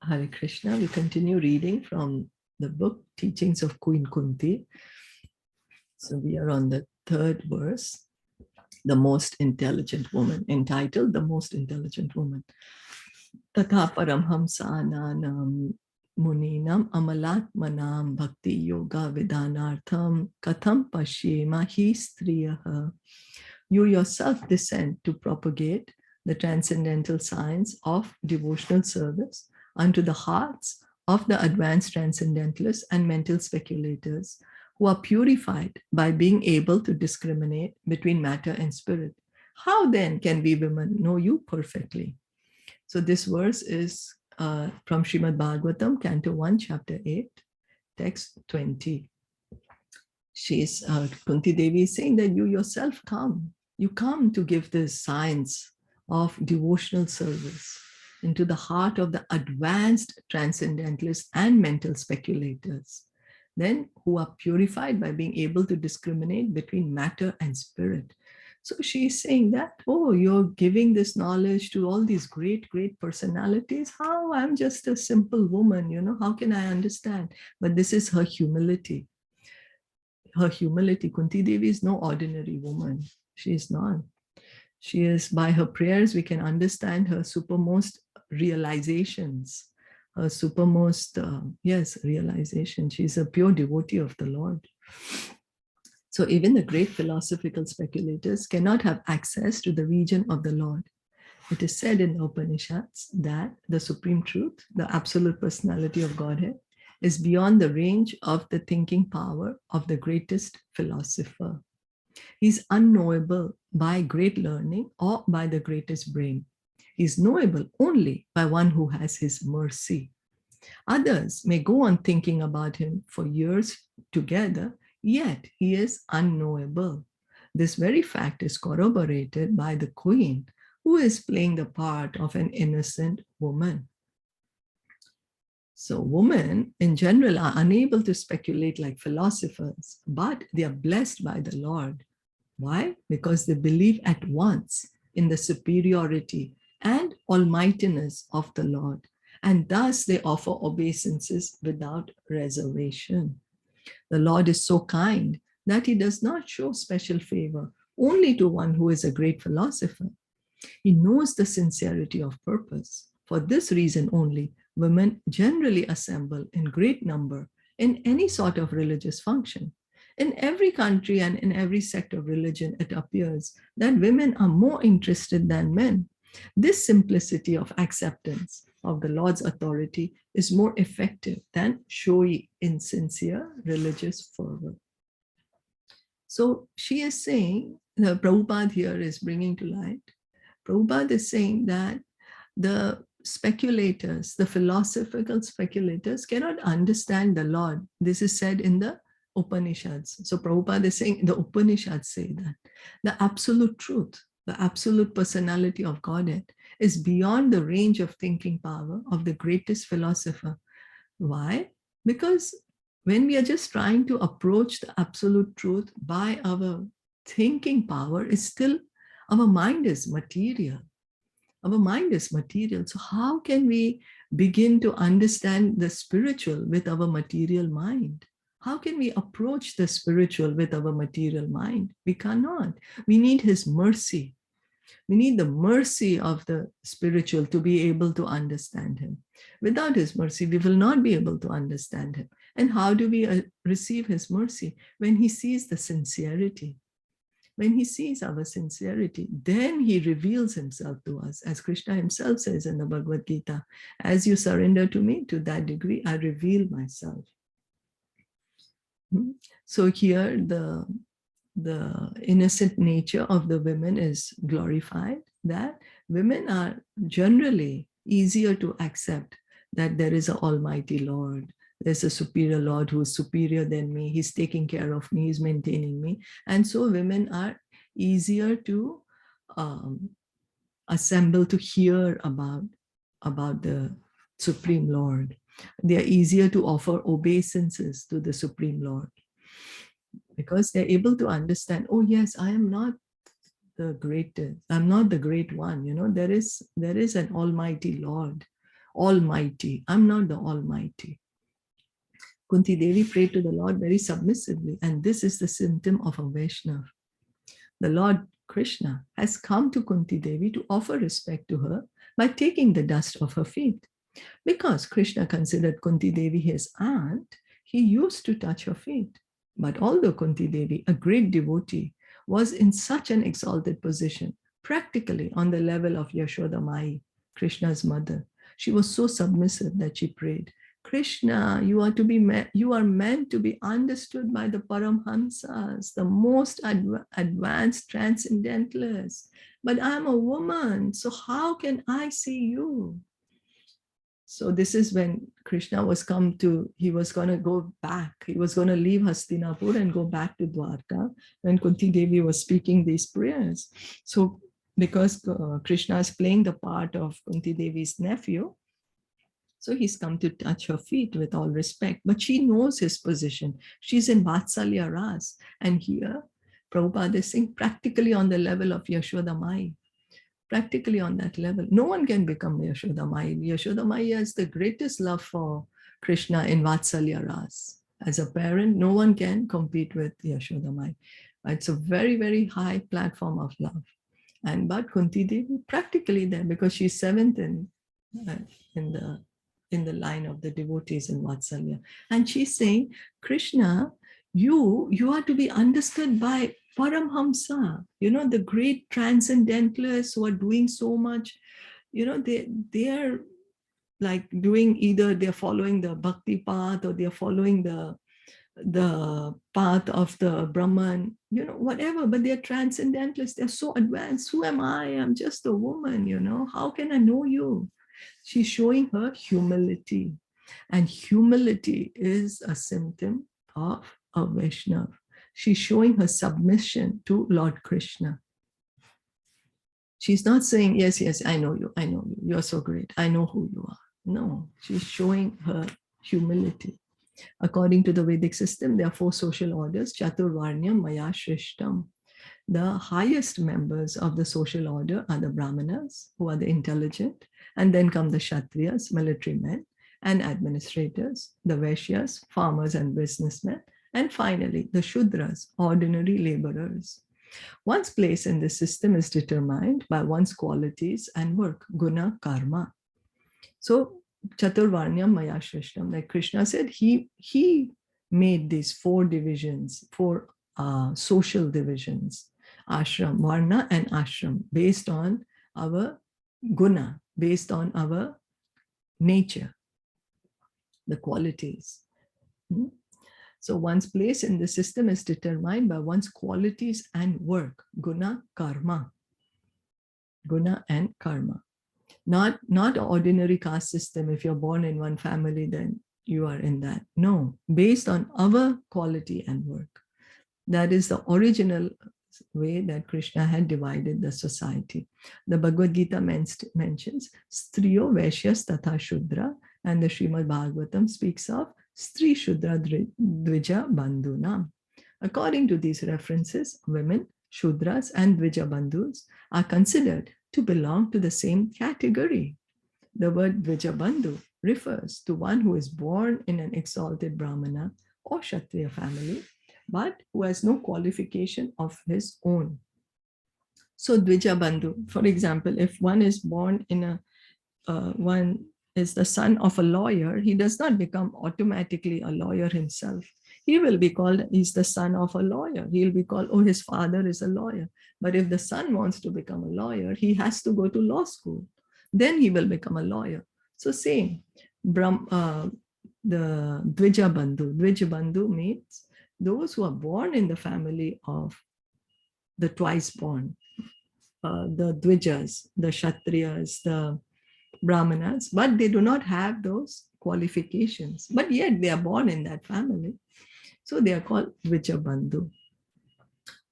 Hare Krishna. We continue reading from the book Teachings of Queen Kunti. So we are on the third verse, the most intelligent woman, entitled The Most Intelligent Woman. Tatha paramhamsananam muninam amalatmanam bhakti yoga vidanartham katham pashyema hi striyaha. You yourself descend to propagate the transcendental science of devotional service unto the hearts of the advanced transcendentalists and mental speculators who are purified by being able to discriminate between matter and spirit. How then can we women know you perfectly? So this verse is from Srimad Bhagavatam, Canto 1, Chapter 8, text 20. She's Kunti Devi is saying that you yourself come. You come to give this science of devotional service into the heart of the advanced transcendentalists and mental speculators, then who are purified by being able to discriminate between matter and spirit. So she's saying that, oh, you're giving this knowledge to all these great, great personalities. How? I'm just a simple woman, how can I understand? But this is her humility. Her humility. Kunti Devi is no ordinary woman. She is not. She is, by her prayers, we can understand her supermost realizations, her supermost, realization. She's a pure devotee of the Lord. So even the great philosophical speculators cannot have access to the region of the Lord. It is said in the Upanishads that the supreme truth, the absolute personality of Godhead, is beyond the range of the thinking power of the greatest philosopher. He is unknowable by great learning or by the greatest brain. He is knowable only by one who has his mercy. Others may go on thinking about him for years together, yet he is unknowable. This very fact is corroborated by the queen, who is playing the part of an innocent woman. So women in general are unable to speculate like philosophers, but they are blessed by the Lord. Why? Because they believe at once in the superiority and almightiness of the Lord, and thus they offer obeisances without reservation. The Lord is so kind that he does not show special favor only to one who is a great philosopher. He knows the sincerity of purpose. For this reason only, women generally assemble in great number in any sort of religious function. In every country and in every sect of religion, it appears that women are more interested than men. This simplicity of acceptance of the Lord's authority is more effective than showy, insincere religious fervor. So she is saying, the Prabhupada here is bringing to light, Prabhupada is saying that the speculators, the philosophical speculators cannot understand the Lord. This is said in the Upanishads. So Prabhupada is saying, the Upanishads say that the absolute truth, the absolute personality of Godhead is beyond the range of thinking power of the greatest philosopher. Why? Because when we are just trying to approach the absolute truth by our thinking power, it's still, our mind is material. Our mind is material. So how can we begin to understand the spiritual with our material mind? How can we approach the spiritual with our material mind? We cannot. We need his mercy. We need the mercy of the spiritual to be able to understand him. Without his mercy, we will not be able to understand him. And how do we receive his mercy? When he sees the sincerity. When he sees our sincerity, then he reveals himself to us. As Krishna himself says in the Bhagavad Gita, as you surrender to me, to that degree, I reveal myself. So here the innocent nature of the women is glorified, that women are generally easier to accept that there is an almighty Lord. There's a superior Lord who is superior than me. He's taking care of me. He's maintaining me. And so women are easier to assemble to hear about the Supreme Lord. They are easier to offer obeisances to the Supreme Lord because they're able to understand, oh yes, I am not the greatest. I'm not the great one. There is an almighty Lord. Almighty. I'm not the Almighty. Kunti Devi prayed to the Lord very submissively, and this is the symptom of a Vaishnava. The Lord Krishna has come to Kunti Devi to offer respect to her by taking the dust off her feet. Because Krishna considered Kunti Devi his aunt, he used to touch her feet. But although Kunti Devi, a great devotee, was in such an exalted position, practically on the level of Yashoda Mai, Krishna's mother, she was so submissive that she prayed, Krishna, you are meant to be understood by the Paramhamsas, the most advanced transcendentalists. But I'm a woman, so how can I see you? So this is when Krishna he was going to go back. He was going to leave Hastinapur and go back to Dwarka when Kunti Devi was speaking these prayers. So because Krishna is playing the part of Kunti Devi's nephew, so he's come to touch her feet with all respect, but she knows his position. She's in Vatsalya Ras. And here, Prabhupada is saying practically on the level of Yashoda Mai. Practically on that level. No one can become Yashoda Mai. Yashoda Mai has the greatest love for Krishna in Vatsalya Ras. As a parent, no one can compete with Yashoda Mai. It's a very, very high platform of love. But Kunti Devi practically there because she's seventh in the line of the devotees in Vatsalya. And she's saying, Krishna, you are to be understood by Paramhamsa, the great transcendentalists who are doing so much, they are like doing either they're following the bhakti path or they're following the path of the Brahman, whatever, but they're transcendentalists. They're so advanced. Who am I? I'm just a woman, how can I know you? She's showing her humility, and humility is a symptom of a Vaishnava. She's showing her submission to Lord Krishna. She's not saying, yes, I know you, you're so great, I know who you are. No, she's showing her humility. According to the Vedic system, there are 4 social orders, Chaturvarnyam Maya Shrishtam. The highest members of the social order are the Brahmanas, who are the intelligent, and then come the Kshatriyas, military men, and administrators, the Vaishyas, farmers and businessmen, and finally the Shudras, ordinary laborers. One's place in the system is determined by one's qualities and work, guna, karma. So Chaturvarnyam Maya Shrishtam, like Krishna said, he made these 4 divisions, 4 social divisions, ashram, varna and ashram, based on our guna, based on our nature, the qualities. So one's place in the system is determined by one's qualities and work, guna, karma, guna and karma. Not an ordinary caste system. If you're born in one family, then you are in that. No, based on our quality and work. That is the original way that Krishna had divided the society. The Bhagavad Gita mentions Striyo Vaishyas Tatha Shudra, and the Srimad Bhagavatam speaks of Stri Shudra Dvija Bandhunam. According to these references, women, Shudras and Dvija Bandhus are considered to belong to the same category. The word Dvija Bandhu refers to one who is born in an exalted Brahmana or Kshatriya family, but who has no qualification of his own. So Dvija Bandhu, for example, if one is born in one is the son of a lawyer, he does not become automatically a lawyer himself. He will be called, he's the son of a lawyer. He'll be called, oh, his father is a lawyer. But if the son wants to become a lawyer, he has to go to law school. Then he will become a lawyer. So same, the Dvija Bandhu. Dvija Bandhu means those who are born in the family of the twice born, the Dvijas, the Kshatriyas, the Brahmanas, but they do not have those qualifications, but yet they are born in that family. So they are called Dvija Bandhu.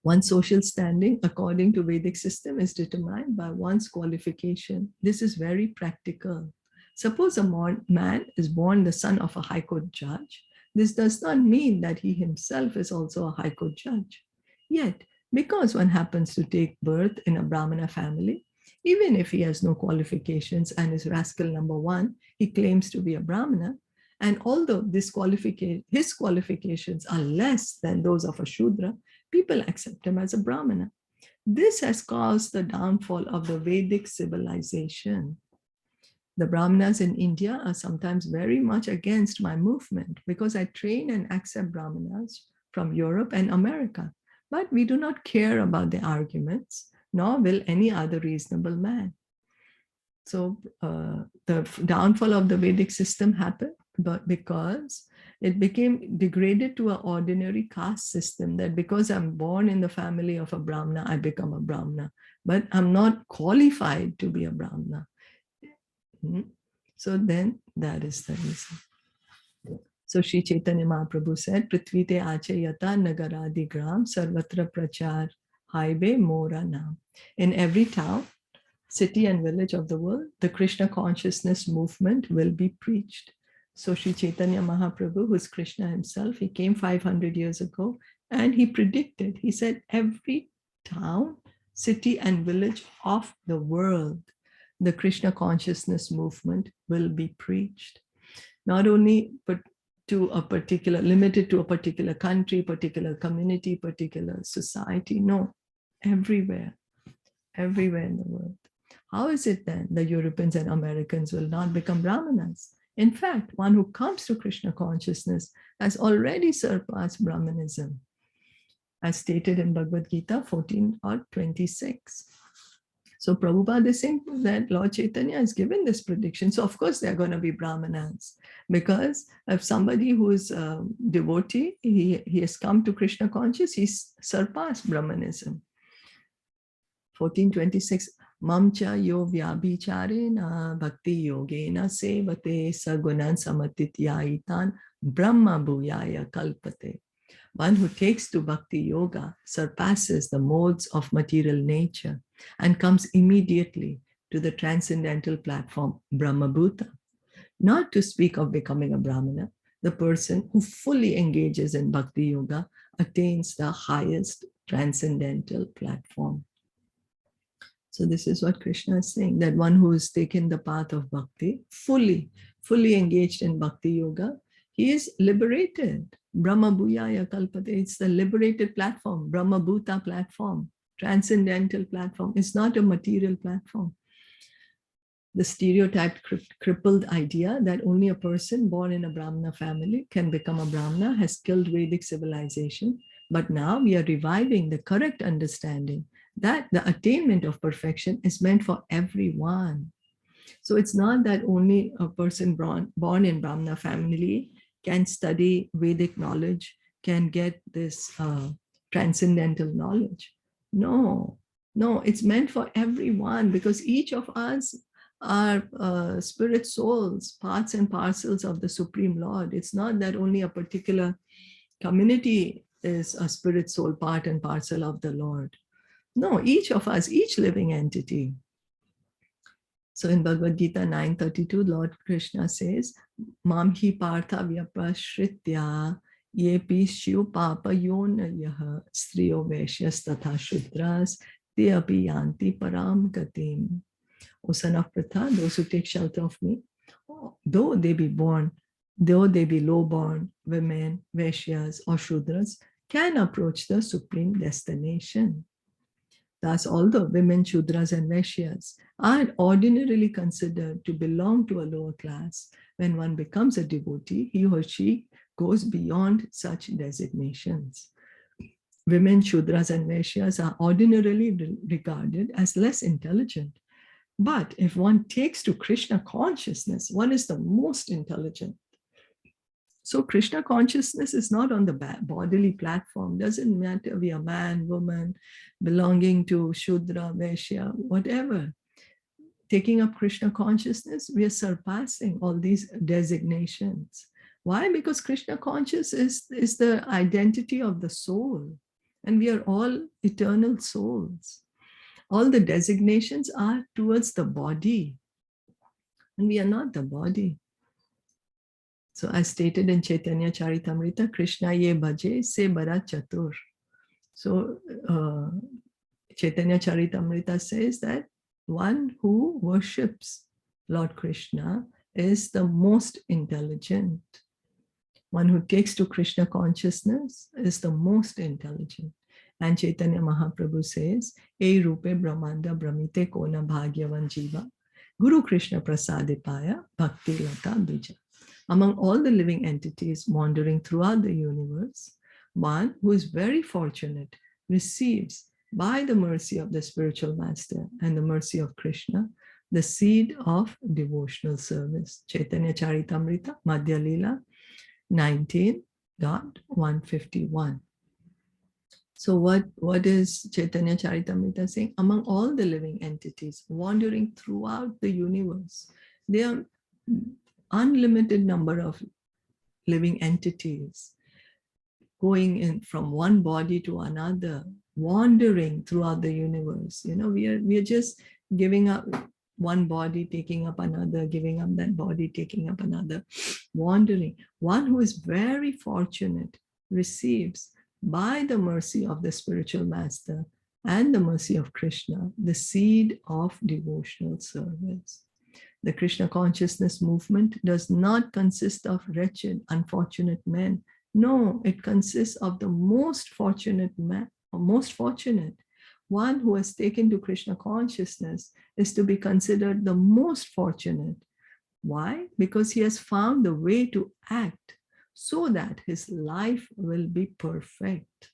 One's social standing, according to Vedic system, is determined by one's qualification. This is very practical. Suppose a man is born the son of a High Court judge. This does not mean that he himself is also a High Court judge. Yet, because one happens to take birth in a Brahmana family, Even if he has no qualifications and is rascal number one, he claims to be a Brahmana. And although his qualifications are less than those of a Shudra, people accept him as a Brahmana. This has caused the downfall of the Vedic civilization. The Brahmanas in India are sometimes very much against my movement because I train and accept Brahmanas from Europe and America. But we do not care about the arguments, nor will any other reasonable man. So the downfall of the Vedic system happened but because it became degraded to an ordinary caste system, that because I'm born in the family of a Brahmana, I become a Brahmana, but I'm not qualified to be a Brahmana. So then that is the reason. So Sri Chaitanya Mahaprabhu said, Prithvi te achayata nagaradi gram sarvatra prachar highway mora nam. In every town, city and village of the world, the Krishna consciousness movement will be preached. So Sri Chaitanya Mahaprabhu, who is Krishna himself, he came 500 years ago and he predicted, he said, every town, city and village of the world, the Krishna consciousness movement will be preached. Not only but to a particular, limited to a particular country, particular community, particular society. No, everywhere, everywhere in the world. How is it then the Europeans and Americans will not become Brahmanas? In fact, one who comes to Krishna consciousness has already surpassed Brahmanism, as stated in Bhagavad Gita 14 or 26. So Prabhupada is saying that Lord Chaitanya has given this prediction. So of course, they're going to be Brahmanas, because if somebody who is a devotee, he has come to Krishna conscious, he's surpassed Brahmanism. 1426, Mamcha yo vyabhicharena bhakti yogena sevate sagunan samatityaitan brahma bhuyaya kalpate. One who takes to bhakti yoga surpasses the modes of material nature and comes immediately to the transcendental platform Brahmabhuta. Not to speak of becoming a Brahmana, the person who fully engages in bhakti yoga attains the highest transcendental platform. So this is what Krishna is saying, that one who has taken the path of bhakti, fully engaged in bhakti yoga, he is liberated. Brahma Bhuyaya Kalpate, it's the liberated platform, Brahma Bhuta platform, transcendental platform. It's not a material platform. The stereotyped, crippled idea that only a person born in a Brahmana family can become a Brahmana has killed Vedic civilization. But now we are reviving the correct understanding that the attainment of perfection is meant for everyone. So it's not that only a person born in Brahmana family can study Vedic knowledge, can get this transcendental knowledge. No, it's meant for everyone, because each of us are spirit souls, parts and parcels of the Supreme Lord. It's not that only a particular community is a spirit soul, part and parcel of the Lord. No, each of us, each living entity. So in Bhagavad Gita 9:32, Lord Krishna says, Mam hi partha vyapashritya yepi shiv papa yonayaha striyo vaishyas tatha shudras te api yanti param gatim. O son of Pritha, those who take shelter of me, though they be low-born women, Vaishyas or Shudras, can approach the supreme destination. Thus, although women, Shudras and Vaishyas are ordinarily considered to belong to a lower class, when one becomes a devotee, he or she goes beyond such designations. Women, Shudras and Vaishyas are ordinarily regarded as less intelligent. But if one takes to Krishna consciousness, one is the most intelligent. So Krishna consciousness is not on the bodily platform. Doesn't matter we are man, woman, belonging to Shudra, Vaishya, whatever. Taking up Krishna consciousness, we are surpassing all these designations. Why? Because Krishna consciousness is the identity of the soul, and we are all eternal souls. All the designations are towards the body, and we are not the body. So as stated in Chaitanya Charitamrita, Krishna ye bhaje se bara chatur. So Chaitanya Charitamrita says that one who worships Lord Krishna is the most intelligent. One who takes to Krishna consciousness is the most intelligent. And Chaitanya Mahaprabhu says, E rupe brahmanda brahmite kona bhagyavan jiva, Guru Krishna prasadipaya bhakti lata bija. Among all the living entities wandering throughout the universe, one who is very fortunate receives by the mercy of the spiritual master and the mercy of Krishna, the seed of devotional service. Chaitanya Charitamrita, Madhya Lila 19.151. So what is Chaitanya Charitamrita saying? Among all the living entities wandering throughout the universe, there are unlimited number of living entities going in from one body to another, wandering throughout the universe. We are just giving up one body, taking up another, giving up that body, taking up another, wandering. One who is very fortunate receives by the mercy of the spiritual master and the mercy of Krishna, the seed of devotional service. The Krishna consciousness movement does not consist of wretched, unfortunate men. No, it consists of the most fortunate man, or most fortunate. One who has taken to Krishna consciousness is to be considered the most fortunate. Why? Because he has found the way to act so that his life will be perfect.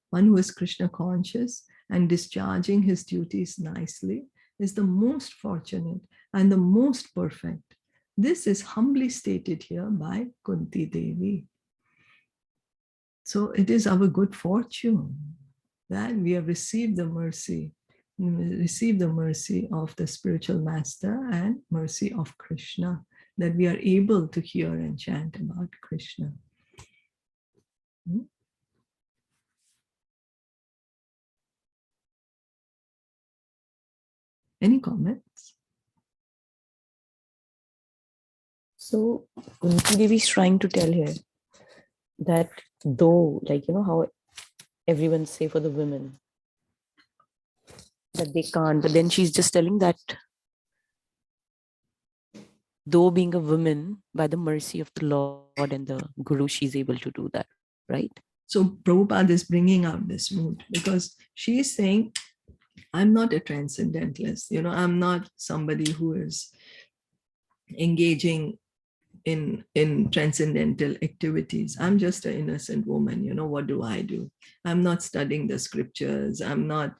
One who is Krishna conscious and discharging his duties nicely is the most fortunate and the most perfect. This is humbly stated here by Kunti Devi. So it is our good fortune that we have received the mercy of the spiritual master and mercy of Krishna, that we are able to hear and chant about Krishna. Any comments? So Kunti Devi is trying to tell here that though, how everyone say for the women that they can't, but then she's just telling that though being a woman, by the mercy of the Lord and the Guru, she's able to do that, right? So Prabhupada is bringing out this mood because she is saying, I'm not a transcendentalist. I'm not somebody who is engaging in transcendental activities. I'm just an innocent woman. What do I do? I'm not studying the scriptures. I'm not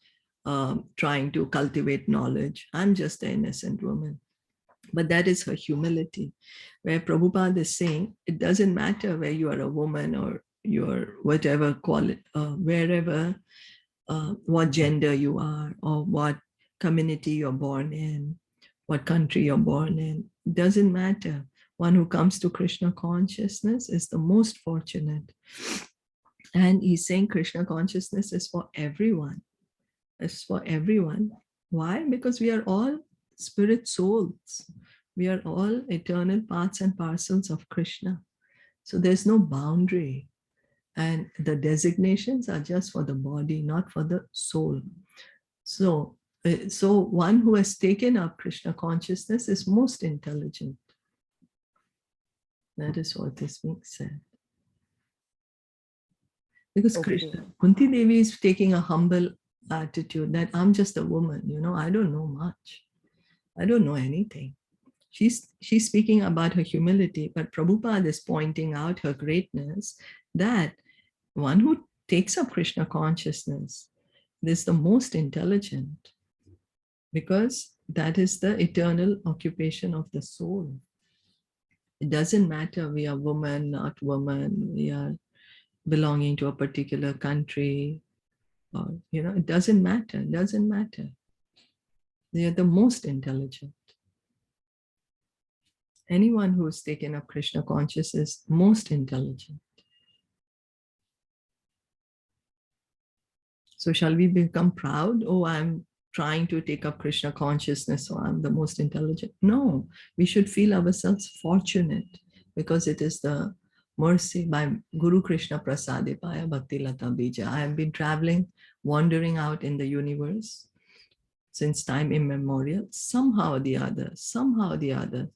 trying to cultivate knowledge. I'm just an innocent woman. But that is her humility, where Prabhupada is saying, it doesn't matter where you are a woman or you're whatever quality, wherever, what gender you are or what community you're born in, what country you're born in. It doesn't matter. One who comes to Krishna consciousness is the most fortunate. And he's saying Krishna consciousness is for everyone. It's for everyone. Why? Because we are all spirit souls. We are all eternal parts and parcels of Krishna. So there's no boundary. And the designations are just for the body, not for the soul. So one who has taken up Krishna consciousness is most intelligent. That is what is being said. Because Krishna, Kunti Devi is taking a humble attitude that I'm just a woman, I don't know much. I don't know anything. She's speaking about her humility, but Prabhupada is pointing out her greatness, that one who takes up Krishna consciousness is the most intelligent, because that is the eternal occupation of the soul. It doesn't matter we are woman, not woman, we are belonging to a particular country, or it doesn't matter. They are the most intelligent. Anyone who has taken up Krishna consciousness is most intelligent. So shall we become proud? Oh, I'm trying to take up Krishna consciousness, so I'm the most intelligent. No, we should feel ourselves fortunate, because it is the mercy by Guru Krishna Prasadipaya Bhakti Lata Bija. I have been traveling, wandering out in the universe, since time immemorial, somehow or the other,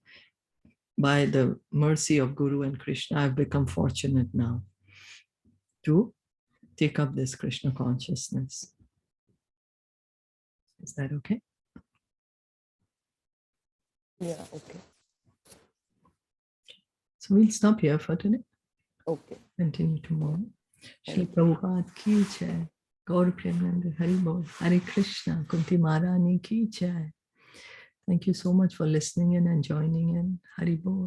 by the mercy of Guru and Krishna, I've become fortunate now to take up this Krishna consciousness. Is that okay? Yeah, okay. So we'll stop here for today. Okay. Continue tomorrow. Shri Prabhupada ki jai. Gaur Premanand Hari Bol. Hare Krishna. Kunti Maharani ki jai. Thank you so much for listening in and joining in. Hari Bol.